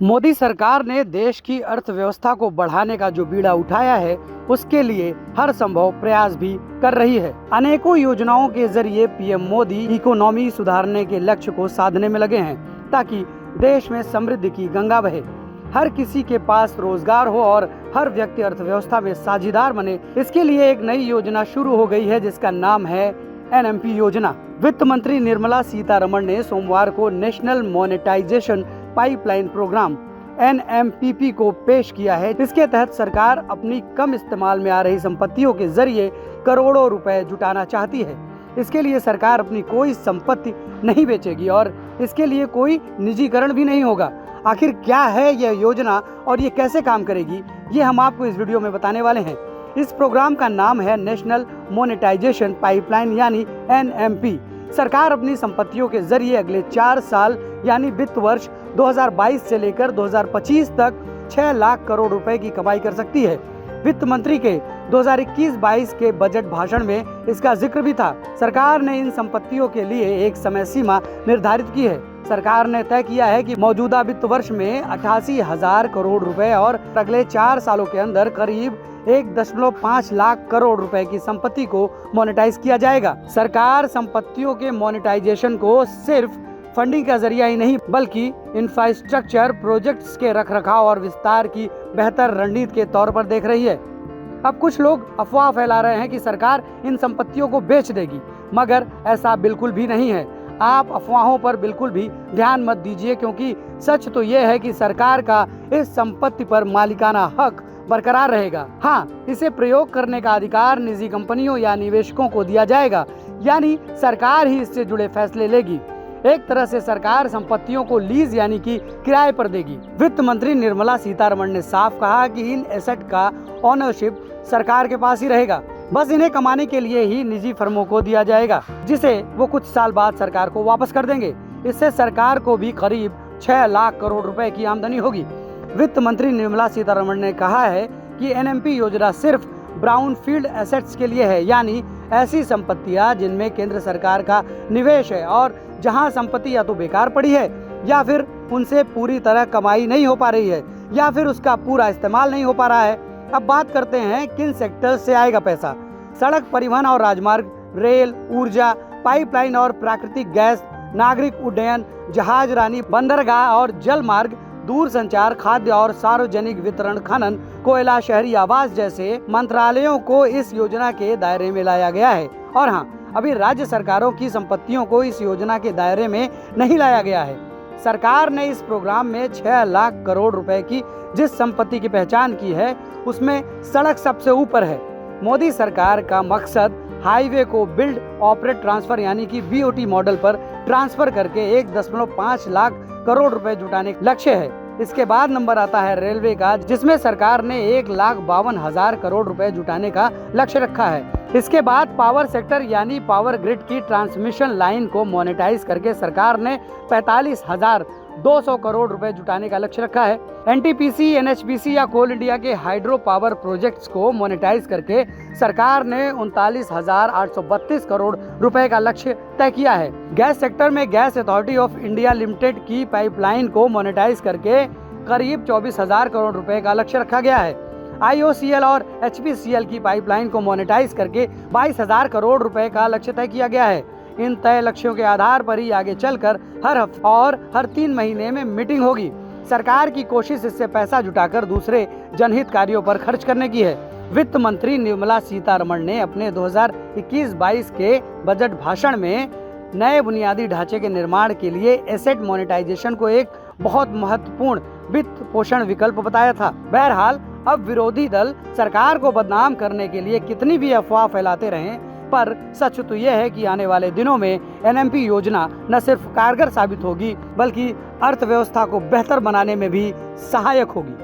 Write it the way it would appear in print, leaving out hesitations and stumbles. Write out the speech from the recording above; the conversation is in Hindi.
मोदी सरकार ने देश की अर्थव्यवस्था को बढ़ाने का जो बीड़ा उठाया है, उसके लिए हर संभव प्रयास भी कर रही है। अनेकों योजनाओं के जरिए पीएम मोदी इकोनॉमी सुधारने के लक्ष्य को साधने में लगे हैं, ताकि देश में समृद्धि की गंगा बहे, हर किसी के पास रोजगार हो और हर व्यक्ति अर्थव्यवस्था में साझीदार बने। इसके लिए एक नई योजना शुरू हो गई है, जिसका नाम है एनएमपी योजना। वित्त मंत्री निर्मला सीतारमण ने सोमवार को नेशनल मोनेटाइजेशन पाइपलाइन प्रोग्राम एनएमपीपी को पेश किया है। इसके तहत सरकार अपनी कम इस्तेमाल में आ रही संपत्तियों के जरिए करोड़ों रुपए जुटाना चाहती है। इसके लिए सरकार अपनी कोई संपत्ति नहीं बेचेगी और इसके लिए कोई निजीकरण भी नहीं होगा। आखिर क्या है यह योजना और ये कैसे काम करेगी, ये हम आपको इस वीडियो में बताने वाले हैं। इस प्रोग्राम का नाम है नेशनल मोनेटाइजेशन पाइपलाइन यानी एनएमपी। सरकार अपनी संपत्तियों के जरिए अगले 4 साल यानी वित्त वर्ष 2022 से लेकर 2025 तक 6 लाख करोड़ रुपए की कमाई कर सकती है। वित्त मंत्री के 2021-22 के बजट भाषण में इसका जिक्र भी था। सरकार ने इन संपत्तियों के लिए एक समय सीमा निर्धारित की है। सरकार ने तय किया है कि मौजूदा वित्त वर्ष में 88,000 करोड़ रुपए और अगले 4 सालों के अंदर करीब 1.5 लाख करोड़ रुपए की संपत्ति को मोनेटाइज किया जाएगा। सरकार संपत्तियों के मोनेटाइजेशन को सिर्फ फंडिंग का जरिया ही नहीं, बल्कि इंफ्रास्ट्रक्चर प्रोजेक्ट्स के रखरखाव और विस्तार की बेहतर रणनीति के तौर पर देख रही है। अब कुछ लोग अफवाह फैला रहे हैं कि सरकार इन संपत्तियों को बेच देगी, मगर ऐसा बिल्कुल भी नहीं है। आप अफवाहों पर बिल्कुल भी ध्यान मत दीजिए, क्योंकि सच तो यह है कि सरकार का इस संपत्ति पर मालिकाना हक बरकरार रहेगा। हाँ, इसे प्रयोग करने का अधिकार निजी कंपनियों या निवेशकों को दिया जाएगा, यानी सरकार ही इससे जुड़े फैसले लेगी। एक तरह से सरकार संपत्तियों को लीज यानी कि किराए पर देगी। वित्त मंत्री निर्मला सीतारमण ने साफ कहा कि इन एसेट का ओनरशिप सरकार के पास ही रहेगा, बस इन्हें कमाने के लिए ही निजी फर्मों को दिया जाएगा, जिसे वो कुछ साल बाद सरकार को वापस कर देंगे। इससे सरकार को भी करीब 6 लाख करोड़ रुपए की आमदनी होगी। वित्त मंत्री निर्मला सीतारमण ने कहा है कि एनएमपी योजना सिर्फ ब्राउन फील्ड एसेट्स के लिए है, यानी ऐसी संपत्तियां जिनमें केंद्र सरकार का निवेश है और जहां संपत्ति या तो बेकार पड़ी है, या फिर उनसे पूरी तरह कमाई नहीं हो पा रही है, या फिर उसका पूरा इस्तेमाल नहीं हो पा रहा है। अब बात करते हैं किन सेक्टर से आएगा पैसा। सड़क परिवहन और राजमार्ग, रेल, ऊर्जा, पाइपलाइन और प्राकृतिक गैस, नागरिक उड्डयन, जहाजरानी, बंदरगाह और जल मार्ग, दूर संचार, खाद्य और सार्वजनिक वितरण, खनन, कोयला, शहरी आवास जैसे मंत्रालयों को इस योजना के दायरे में लाया गया है। और हाँ, अभी राज्य सरकारों की संपत्तियों को इस योजना के दायरे में नहीं लाया गया है। सरकार ने इस प्रोग्राम में 6 लाख करोड़ रुपए की जिस संपत्ति की पहचान की है, उसमें सड़क सबसे ऊपर है। मोदी सरकार का मकसद हाईवे को बिल्ड ऑपरेट ट्रांसफर यानी कि बीओटी मॉडल पर ट्रांसफर करके 1.5 लाख करोड़ रुपए जुटाने का लक्ष्य है। इसके बाद नंबर आता है रेलवे का, जिसमें सरकार ने 1,52,000 करोड़ रुपए जुटाने का लक्ष्य रखा है। इसके बाद पावर सेक्टर यानी पावर ग्रिड की ट्रांसमिशन लाइन को मोनेटाइज करके सरकार ने 45,200 करोड़ रुपए जुटाने का लक्ष्य रखा है। एनटीपीसी, एनएचपीसी या कोल इंडिया के हाइड्रो पावर प्रोजेक्ट्स को मोनेटाइज करके सरकार ने 39,832 करोड़ रुपए का लक्ष्य तय किया है। गैस सेक्टर में gas authority of India limited की पाइपलाइन को मोनेटाइज करके करीब 24,000 करोड़ रुपए का लक्ष्य रखा गया है। आईओसीएल और एचपीसीएल की पाइपलाइन को मोनेटाइज करके 22,000 करोड़ रुपए का लक्ष्य तय किया गया है। इन तय लक्ष्यों के आधार पर ही आगे चलकर हर हफ्ते और हर 3 महीने में मीटिंग होगी। सरकार की कोशिश इससे पैसा जुटाकर दूसरे जनहित कार्यों पर खर्च करने की है। वित्त मंत्री निर्मला सीतारमण ने अपने 2021-22 के बजट भाषण में नए बुनियादी ढांचे के निर्माण के लिए एसेट मोनेटाइजेशन को एक बहुत महत्वपूर्ण वित्त पोषण विकल्प बताया था। बहरहाल, अब विरोधी दल सरकार को बदनाम करने के लिए कितनी भी अफवाह फैलाते रहें, पर सच तो यह है कि आने वाले दिनों में एनएमपी योजना न सिर्फ कारगर साबित होगी, बल्कि अर्थव्यवस्था को बेहतर बनाने में भी सहायक होगी।